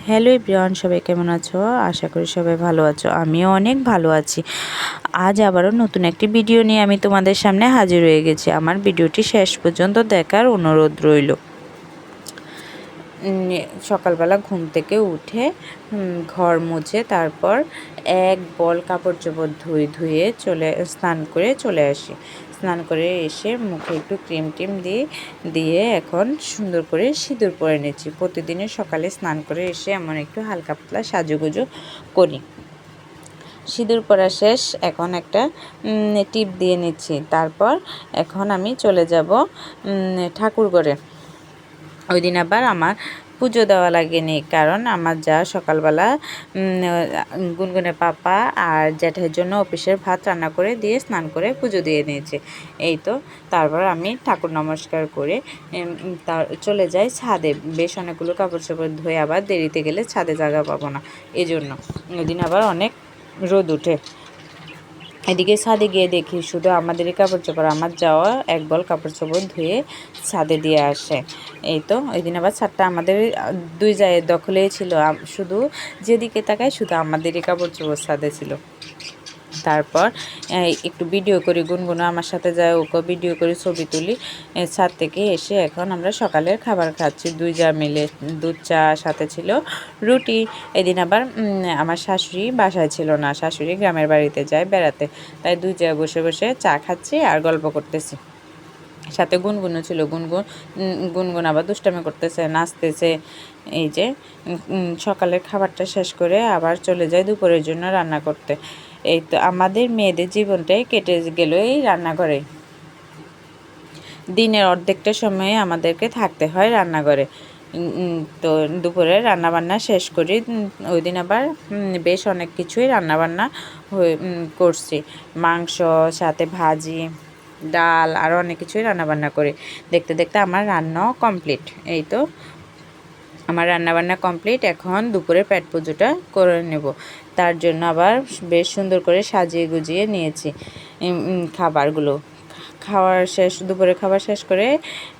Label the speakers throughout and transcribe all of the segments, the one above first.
Speaker 1: Hello everyone, সবাই কেমন আছো? আশা করি সবাই ভালো আছো। আমিও অনেক ভালো আছি। আজ আবারও নতুন একটি ভিডিও নিয়ে আমি তোমাদের সামনে হাজির হয়ে গেছি। আমার ভিডিওটি শেষ পর্যন্ত দেখার অনুরোধ রইল। সকালবেলা ঘুম থেকে উঠে ঘর মুছে তারপর এক বল কাপড় চোপড় ধুয়ে স্নান করে চলে আসি। স্নান করে এসে মুখে একটু ক্রিম টিম দিয়ে এখন সুন্দর করে সিঁদুর পরে নিচ্ছি। প্রতিদিনের সকালে স্নান করে এসে এমন একটু হালকা পাতলা সাজুগুজু করি। সিঁদুর পরা শেষ, এখন একটা টিপ দিয়ে নিচ্ছি। তারপর এখন আমি চলে যাব ঠাকুরঘরে। ওই দিন আবার আমার পুজো দেওয়া লাগেনি, কারণ আমার যা সকালবেলা গুনগুনের পাপা আর জ্যাঠাইয়ের জন্য অফিসের ভাত রান্না করে দিয়ে স্নান করে পুজো দিয়ে নিয়েছে। এই তো তারপর আমি ঠাকুর নমস্কার করে চলে যাই ছাদে। বেশ অনেকগুলো কাপড় চোপড় ধুয়ে আবার দেরিতে গেলে ছাদে জায়গা পাবো না, এই জন্য। ওই দিন আবার অনেক রোদ উঠে। এদিকে ছাদে গিয়ে দেখি শুধু আমাদেরই কাপড় চোপড়, আমার যাওয়া এক বল কাপড় চোপড় ধুয়ে ছাদে দিয়ে আসে। এই তো ওই দিন আবার ছাদটা আমাদের দুই জায়ের দখলেই ছিল, শুধু যেদিকে তাকাই শুধু আমাদেরই কাপড় চোপড় ছাদে ছিল। তারপর একটু ভিডিও করি, গুনগুনো আমার সাথে যায়, ওকে ভিডিও করি, ছবি তুলি। ছাদ থেকে এসে এখন আমরা সকালের খাবার খাচ্ছি দুই যা মিলে। দুধ চা, সাথে ছিল রুটি। এদিন আবার আমার শাশুড়ি বাসায় ছিল না, শাশুড়ি গ্রামের বাড়িতে যায় বেড়াতে, তাই দুই যা বসে বসে চা খাচ্ছি আর গল্প করতেছি। সাথে গুনগুনও ছিল। গুনগুন আবার দুষ্টামি করতেছে, নাচতেছে। এই যে সকালের খাবারটা শেষ করে আবার চলে যায় দুপুরের জন্য রান্না করতে। এই তো আমাদের মেয়েদের জীবনটাই কেটে গেল এই রান্নাঘরে। দিনের অর্ধেকটা সময়ে আমাদেরকে থাকতে হয় রান্নাঘরে। তো দুপুরে রান্নাবান্না শেষ করি। ওই দিন আবার বেশ অনেক কিছুই রান্নাবান্না করছি। মাংস, সাথে ভাজি, ডাল, আরও অনেক কিছুই রান্নাবান্না করি। দেখতে দেখতে আমার রান্নাও কমপ্লিট। এই তো আমার রান্নাবান্না কমপ্লিট। এখন দুপুরে পেট পুজোটা করে নেব। তার জন্য আবার বেশ সুন্দর করে সাজিয়ে গুজিয়ে নিয়েছি খাবারগুলো। দুপুরে খাবার শেষ করে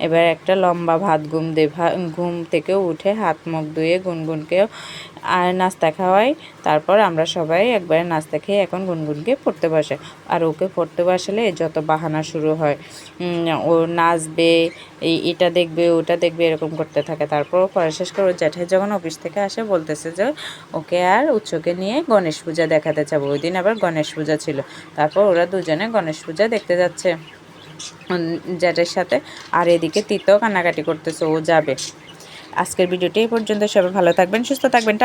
Speaker 1: এবার একটা লম্বা ভাত ঘুম থেকে উঠে হাত মুখ ধুয়ে গুনগুনকেও আর নাস্তা খাওয়াই। তারপর আমরা সবাই একবারে নাস্তা খেয়ে এখন গুনগুনকে পড়তে বসে। আর ওকে পড়তে বসালে যত বাহানা শুরু হয়, ও নাচবে, এটা দেখবে ওটা দেখবে, এরকম করতে থাকে। তারপর পড়া শেষ করে ওর জ্যাঠাই যখন অফিস থেকে আসে বলতেছে যে ওকে আর উৎসকে নিয়ে গণেশ পূজা দেখাতে যাবো। ওই দিন আবার গণেশ পূজা ছিল। তারপর ওরা দুজনে গণেশ পূজা দেখতে যাচ্ছে জ্যাঠের সাথে। আর এদিকে তিতো কান্নাকাটি করতেছে, ও যাবে। আজকের ভিডিওটি এই পর্যন্ত। সবাই ভালো থাকবেন, সুস্থ থাকবেন।